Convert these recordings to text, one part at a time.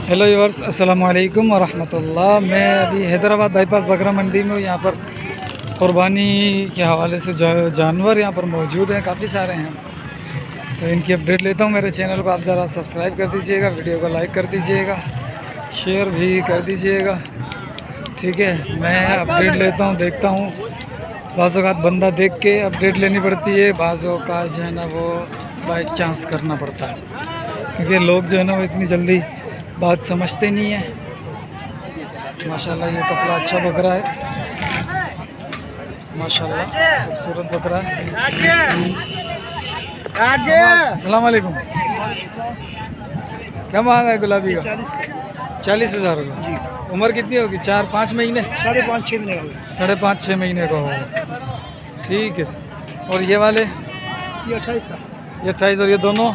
Hello viewers, अस्सलाम वालेकुम वरहमतुल्लाह। मैं अभी हैदराबाद बाईपास बकरा मंडी में हूँ। यहाँ पर क़ुरबानी के हवाले से जानवर यहाँ पर मौजूद हैं, काफ़ी सारे हैं। तो इनकी अपडेट लेता हूँ। मेरे चैनल को आप ज़रा सब्सक्राइब कर दीजिएगा, वीडियो को लाइक कर दीजिएगा, शेयर भी कर दीजिएगा, ठीक है। मैं अपडेट लेता हूँ, देखता हूँ। बाज़ औक़ात बंदा देख के अपडेट लेनी पड़ती है, बाज़ औक़ात जो है ना वो बाई चांस करना पड़ता है, क्योंकि लोग जो है ना वो इतनी जल्दी बात समझते नहीं है। माशाल्लाह ये कपड़ा अच्छा बकरा है, माशाल्लाह खूबसूरत बकरा है। अस्सलाम वालेकुम। क्या मांगा है गुलाबी का? 40,000 रुपये। उम्र कितनी होगी? 4-5 महीने? 5.5-6 महीने का। 5.5-6 महीने का होगा, ठीक है। और ये वाले? ये 28 का। ये 28। और ये दोनों?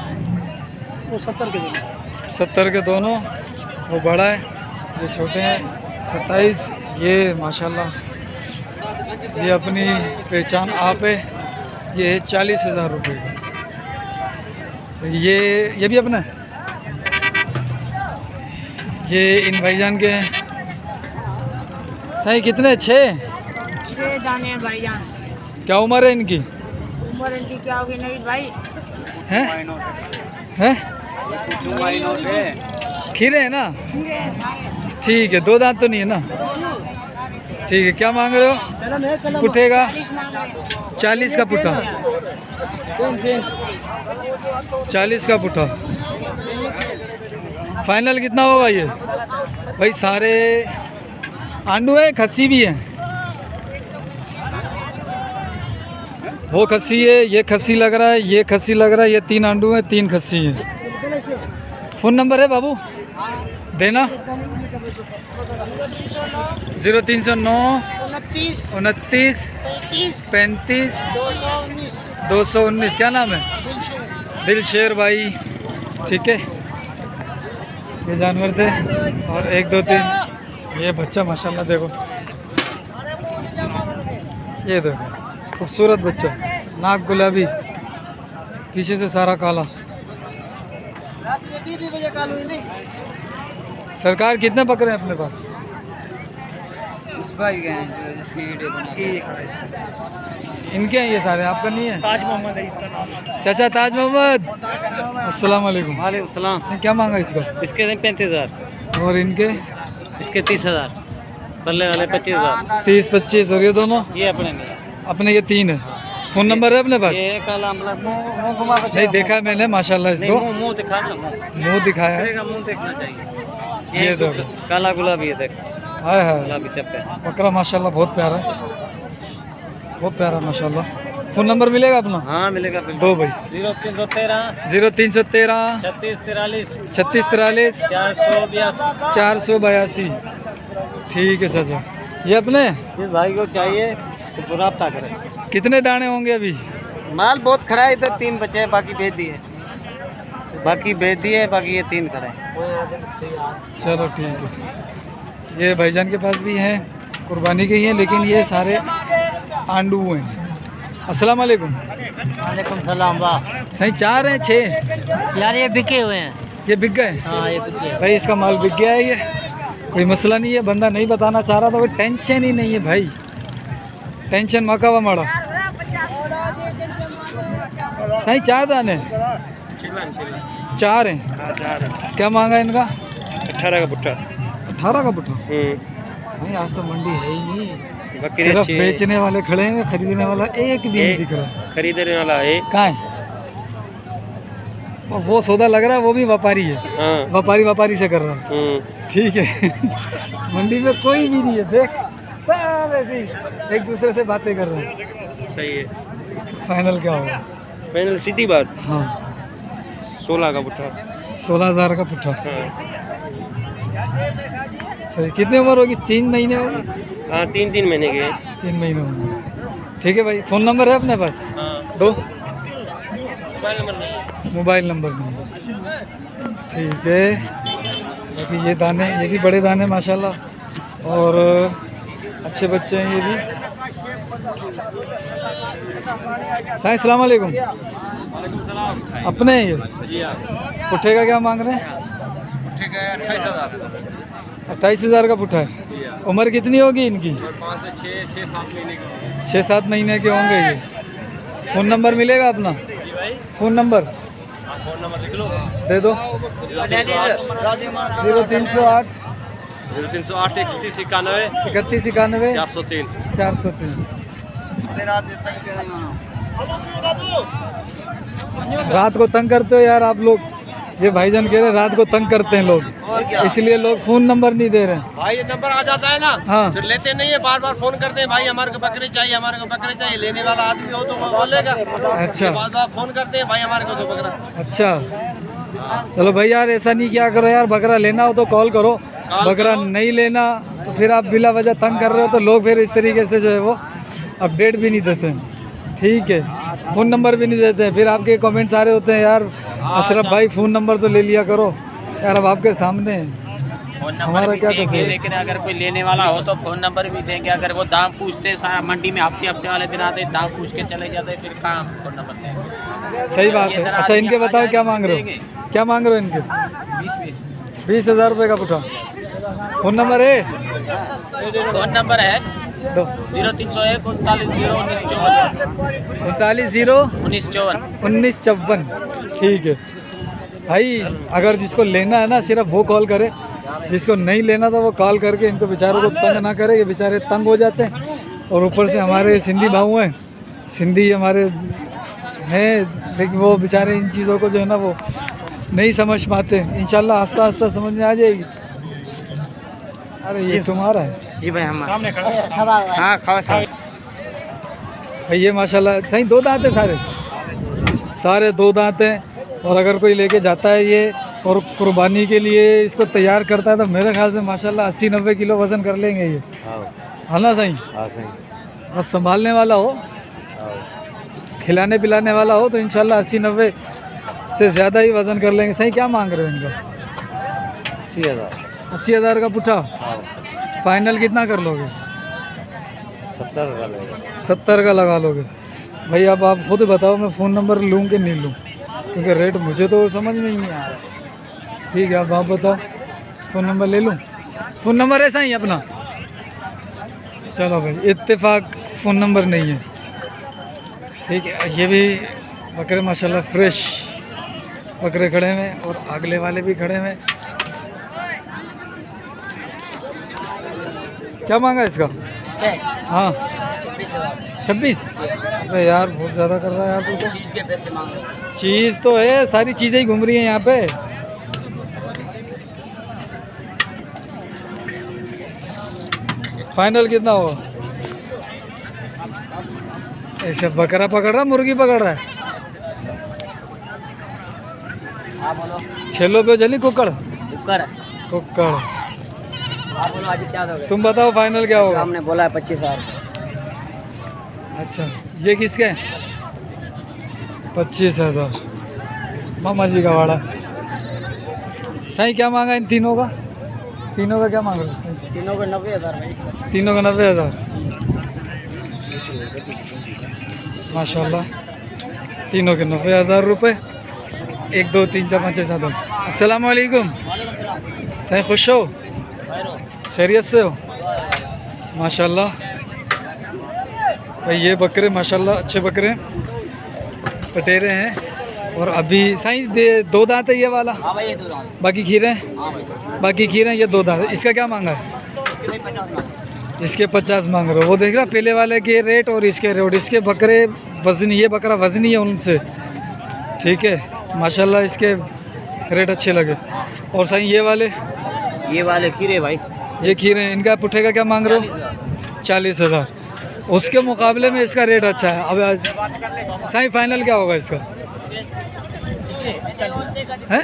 वो 70 के दोनों। 70 के दोनों। वो बड़ा है, ये छोटे हैं। 27। ये माशाल्लाह ये अपनी पहचान आप है। ये 40,000 रुपये का। ये भी अपना है। ये इन भाईजान के हैं। सही कितने? 6 दाने हैं भाईजान। क्या उम्र है इनकी? उम्र इनकी क्या होगी नवीद भाई? हैं हैं? खीरे है ना? ठीक है। 2 दांत तो नहीं है ना? ठीक है। क्या मांग रहे हो? पुट्ठे का 40 का पुट्ठा। 40 का पुट्ठा। फाइनल कितना होगा ये भाई? सारे आंडू है, खस्सी भी है। वो खस्सी है, ये खस्सी लग रहा है, ये खस्सी लग रहा है। ये 3 आंडू हैं, 3 खस्सी हैं। फ़ोन नंबर है बाबू देना? 0309 29 35 219। क्या नाम है? दिलशेर भाई, ठीक है। ये जानवर थे। और 1 2 3 ये बच्चा माशाल्लाह देखो, ये देखो खूबसूरत बच्चा, नाक गुलाबी, पीछे से सारा काला। सरकार कितने बकरे हैं अपने पास? उस भाई के हैं जो जिसकी वीडियो बनाते हैं। इनके हैं ये सारे, आपका नहीं है? ताज मोहम्मद है इसका नाम। चाचा ताज मोहम्मद, अस्सलाम वालेकुम। वालेकुम सलाम। इसने क्या मांगा इसका? इसके 35,000। और इनके? इसके 30,000। पल्ले वाले 25,000। 30-25। और ये दोनों? ये अपने नहीं। अपने ये 3 है। फ़ोन नंबर है अपने पास? ये काला अमला मुंह घुमा के नहीं देखा मैंने माशाल्लाह इसको। मुंह दिखा ना, मुंह दिखाया है। मुंह देखना चाहिए। ये देखो काला गुलाबी है, देख हाय हाय। गुलाबी चप्पे। बकरा माशाल्लाह बहुत प्यारा है, बहुत प्यारा माशाल्लाह। फ़ोन नंबर मिलेगा अपना? हाँ मिलेगा। दो भाई। 0313 0313 3643 3643 482। 482। ठीक है चाचा। ये अपने? जिस भाई को चाहिए तो रब्ता करें। कितने दाने होंगे अभी? माल बहुत खड़ा है, इधर 3 बचे हैं, बाकी भेज दिए। बाकी ये 3 खड़े हैं। चलो ठीक है। ये भाईजान के पास भी हैं, कुर्बानी के ही हैं, लेकिन ये सारे आंडू हैं। अस्सलाम वालेकुम। वालेकुम सलाम। वाह सही 4 हैं 6? यार ये बिके हुए हैं। ये बिक गए? हाँ ये बिके हैं। भाई इसका माल बिक गया है, ये कोई मसला नहीं है। बंदा नहीं बताना चाह रहा था, कोई टेंशन ही नहीं है भाई, टेंशन मकावा माड़ा। सही 4 दाने? 4 हैं। क्या मांगा इनका? 18 का पुट्ठा। 18 का पुट्ठा। सही आज तो मंडी है ही नहीं, सिर्फ बेचने वाले खड़े हैं, खरीदने वाला एक भी नहीं दिख रहा। खरीदने वाला है कहाँ है? वो सौदा लग रहा है, वो भी व्यापारी है। हाँ। व्यापारी से कर रहा है, ठीक है। मंडी में कोई भी नहीं है, देख सब ऐसे ही एक दूसरे से बातें कर रहे हैं। सही है। फाइनल क्या होगा? फाइनल सीधी बात। हाँ 16 का पुट्ठा। 16,000 का पुट्ठा। हाँ सही। कितनी उम्र होगी? 3 महीने होगी? हाँ 3 महीने के। 3 महीने होंगे, ठीक है भाई। फ़ोन नंबर है अपने पास? हाँ। दो। मोबाइल नंबर नहीं। मोबाइल नंबर नहीं है, ठीक है। बाकी ये दाने, ये भी बड़े दाने माशाल्लाह, और अच्छे बच्चे हैं ये भी। साईं अस्सलाम वालेकुम। अपने हैं ये? पुट्ठे का क्या मांग रहे हैं? पुट्ठे का 28,000। 28,000 का पुट्ठा है। उम्र कितनी होगी इनकी? 5 से 6-7 महीने का। 6-7 महीने के होंगे ये। फ़ोन नंबर मिलेगा अपना? फ़ोन नंबर फ़ोन नंबर लिख लो। दे दो। 0308 0308 31 91 31 91 403। 403। रात को तंग करते हो यार आप लोग। ये भाईजान कह रहे हैं रात को तंग करते हैं लोग, इसलिए लोग फ़ोन नंबर नहीं दे रहे हैं। भाई ये नंबर आ जाता है ना, हाँ। फिर लेते नहीं है, बार बार फोन करते हैं भाई हमारे को बकरी चाहिए, हमारे को बकरी चाहिए। लेने वाला आदमी हो तो वो बोलेगा। अच्छा। बार बार फोन करते हैं भाई हमारे को तो बकरा। अच्छा चलो भाई यार ऐसा नहीं किया करो यार, बकरा लेना हो तो कॉल करो, बकरा नहीं लेना तो फिर आप बिला वजह तंग कर रहे हो तो लोग फिर इस तरीके से जो है वो अपडेट भी नहीं देते हैं। ठीक है, फ़ोन नंबर भी नहीं देते हैं, फिर आपके कमेंट्स आ रहे होते हैं यार अशरफ भाई फ़ोन नंबर तो ले लिया करो। यार अब आपके सामने है, हमारा क्या कसूर? लेकिन अगर कोई लेने वाला हो तो फ़ोन नंबर भी देंगे। अगर वो दाम पूछते सारा मंडी में हफ्ते हफ्ते वाले दिन आते दाम पूछ के चले जाते, फिर कहाँ फ़ोन नंबर देंगे? सही बात है। अच्छा इनके बताओ क्या मांग रहे हो? क्या मांग रहे हो इनके? 20,000 रुपये का पुट्ठा। फ़ोन नंबर है? फ़ोन नंबर है दो 0301 39 0 1954। ठीक है भाई, अगर जिसको लेना है ना सिर्फ वो कॉल करे, जिसको नहीं लेना तो वो कॉल करके इनको बेचारों को तंग ना करे, ये बेचारे तंग हो जाते हैं। और ऊपर से हमारे सिंधी भाऊ हैं, सिंधी हमारे हैं, लेकिन वो बेचारे इन चीज़ों को जो है ना वो नहीं समझ पाते। इंशाल्लाह आस्ता आस्ता समझ में आ जाएगी। अरे ये तुम्हारा है? जी भाई हमारा सामने खड़ा हाँ खाओ भाई ये माशाल्लाह सही 2 दांत है, सारे 2 दांत हैं। और अगर कोई लेके जाता है ये और कुर्बानी के लिए इसको तैयार करता है तो मेरे ख्याल से माशाल्लाह 80-90 किलो वज़न कर लेंगे ये। हाँ ना सही? बस संभालने वाला हो, खिलाने पिलाने वाला हो तो इंशाल्लाह 80-90 से ज़्यादा ही वज़न कर लेंगे। सही क्या मांग रहे हो इनका? 80,000 का पुट्ठा। फाइनल कितना कर लोगे? 70 का लगा लोगे। भाई अब आप खुद बताओ मैं फ़ोन नंबर लूँ कि नहीं लूँ, क्योंकि रेट मुझे तो समझ में ही नहीं आ रहा। ठीक है अब आप बताओ, फ़ोन नंबर ले लूँ? फ़ोन नंबर ऐसा ही अपना? चलो भाई इत्तेफाक फ़ोन नंबर नहीं है। ठीक है, ये भी बकरे माशाल्लाह फ्रेश बकरे खड़े हैं और अगले वाले भी खड़े हैं। क्या मांगा इसका? हाँ 26। अबे यार बहुत ज़्यादा कर रहा है यार तू तो। चीज़ के पैसे मांग रहे चीज़ तो है, सारी चीज़ें ही घूम रही हैं यहाँ पे। फाइनल कितना होगा? ऐसे बकरा पकड़ रहा मुर्गी पकड़ रहा है? आप बोलो छेलो पे चली कुकड़ कुकर कुकड़। आप बोलो आज क्या दोगे? तुम बताओ फाइनल क्या होगा? हमने बोला है 25,000। अच्छा ये किसके हैं? 25,000 मामा जी का वाड़ा। सही क्या मांगा इन तीनों का? तीनों का क्या मांग रहे हो? तीनों को 90,000 भाई। तीनों का 90,000। माशाल्लाह तीनों के 90,000 रुपये। 1 2 3 4 5 6 7 8। अस्सलाम वालेकुम। सही खुश हो? खैरियत से हो? माशाल्लाह भाई ये बकरे माशाल्लाह अच्छे बकरे हैं, पटेरे हैं। और अभी सही 2 दांत है ये वाला, हाँ भाई ये दो दाम। बाकी खीरे हैं? हाँ भाई बाकी खीरे हैं, ये 2 दांत है। इसका क्या मांगा है? 50 इसके 50 मांग रहे हो। वो देख रहा पहले वाले के रेट और इसके रेट। इसके बकरे वजनी, ये बकरा वजनी है उनसे। ठीक है माशाल्लाह इसके रेट अच्छे लगे। और सही ये वाले खीरे भाई ये खीरे हैं, इनका पुट्ठे का क्या मांग रहे हो? 40,000। उसके मुकाबले में इसका रेट अच्छा है। अब आज सही फाइनल क्या होगा इसका? है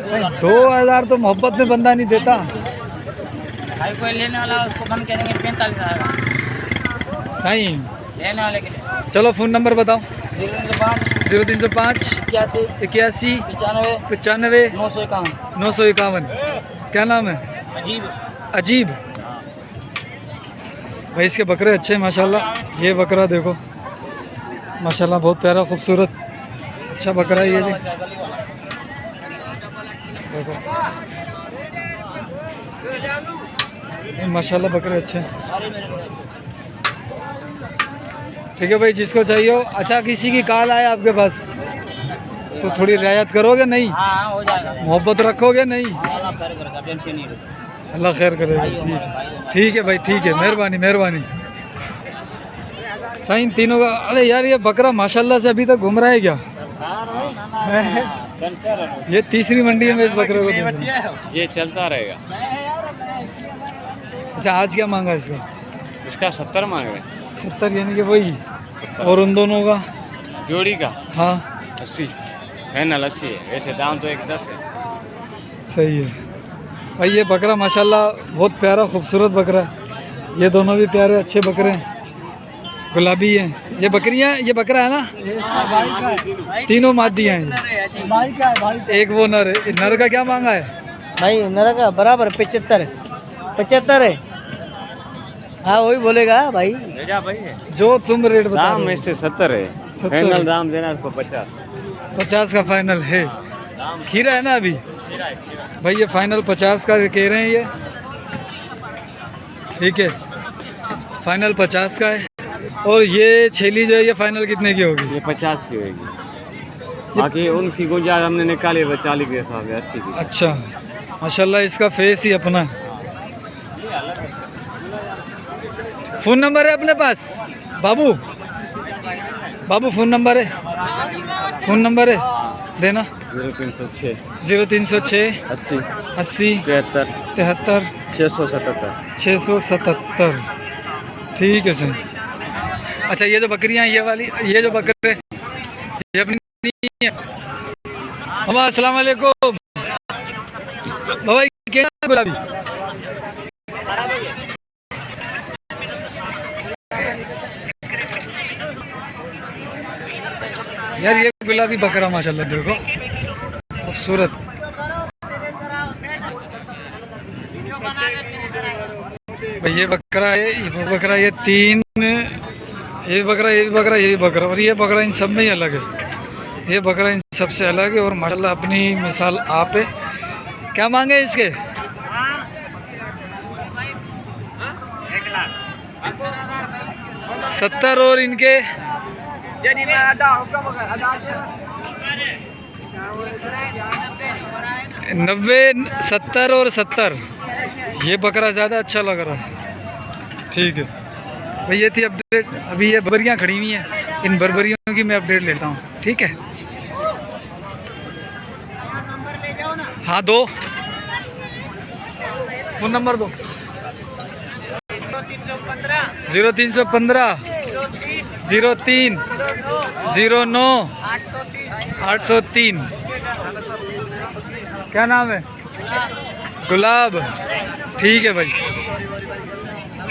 सही 2,000 तो मोहब्बत में बंदा नहीं देता। भाई कोई लेने वाला उसको बंद करेंगे 45,000 सही लेने वाले के लिए। चलो फ़ोन नंबर बताओ। 0305 81 81 95 95 951 951। क्या नाम है? अजीब अजीब। भाई इसके बकरे अच्छे हैं माशाल्लाह। ये बकरा देखो माशाल्लाह बहुत प्यारा खूबसूरत अच्छा बकरा है ये भी। देखो ये माशाल्लाह बकरे अच्छे हैं। ठीक है भाई, जिसको चाहिए हो। अच्छा, किसी की कॉल आए आपके पास तो थोड़ी रियायत करोगे नहीं? हाँ हो जाएगा, मोहब्बत रखोगे नहीं? अल्लाह खैर करेगा, टेंशन नहीं लो। अल्लाह खैर करेगा। ठीक है भाई, ठीक है, मेहरबानी मेहरबानी। साइन तीनों का। अरे यार ये बकरा माशाल्लाह से अभी तक घूम रहा है क्या? ये तीसरी मंडी है मैं इस बकरे को देख रहा हूं। ये चलता रहेगा। अच्छा, आज क्या मांगा इसका? इसका 70 मांग रहे हैं। 70 यानी कि वही। और उन दोनों का? जोड़ी का हाँ 80 फाइनल 80 है। वैसे दाम तो 110 है। सही है भाई। ये बकरा माशाल्लाह बहुत प्यारा खूबसूरत बकरा है। ये दोनों भी प्यारे अच्छे बकरे हैं, गुलाबी हैं। ये बकरियां, ये बकरा है ना? तीनों मादियां हैं। भाई का है भाई? एक वो नर है। नर का क्या मांगा है? भाई नर का बराबर 75 है। हाँ वही बोलेगा भाई। भेजा भाई है। जो तुम रेट बता दाम रहे में हो। से 70 है। 70 फाइनल दाम देना इसको 50। 50 का फाइनल है। खीरा है ना अभी भाई? ये फाइनल 50 का कह रहे हैं ये। ठीक है, फाइनल 50 का है। और ये छेली जो है ये फाइनल कितने की होगी? ये 50 की होगी। बाकी उनकी गुंजाइश हमने निकाली 40 के हिसाब से 80 की। अच्छा, माशाल्लाह इसका फेस ही अपना है। फ़ोन नंबर है अपने पास बाबू? बाबू फ़ोन नंबर है? फ़ोन नंबर है देना। 0306 0306 80 80 73 73 677। 677। ठीक है सर। अच्छा, ये जो बकरियां ये वाली, ये जो बकरे ये अपनी नहीं है। मामा अस्सलाम वालेकुम। बाबा क्या गुलाबी? यार ये गुलाबी बकरा माशाल्लाह देखो खूबसूरत। भाई ये बकरा है, ये बकरा, ये तीन, ये बकरा, ये भी बकरा, ये भी बकरा, और ये बकरा इन सब में ही अलग है। ये बकरा इन सबसे अलग है और माशाल्लाह अपनी मिसाल आप है। क्या मांगे इसके? 70 और इनके 90, 70 और 70। ये बकरा ज़्यादा अच्छा लग रहा है। ठीक है भाई, ये थी अपडेट। अभी ये बर्बरियाँ खड़ी हुई हैं, इन बर्बरियों की मैं अपडेट लेता हूँ। ठीक है, हाँ दो फ़ोन नंबर दो। 0315 03 09 803। क्या नाम है? गुलाब। ठीक है भाई,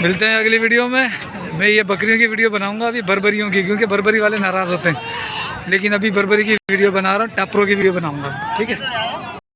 मिलते हैं अगली वीडियो में। मैं ये बकरियों की वीडियो बनाऊंगा अभी, बर्बरियों की, क्योंकि बर्बरी वाले नाराज़ होते हैं। लेकिन अभी बर्बरी की वीडियो बना रहा हूँ, टापरों की वीडियो बनाऊंगा। ठीक है।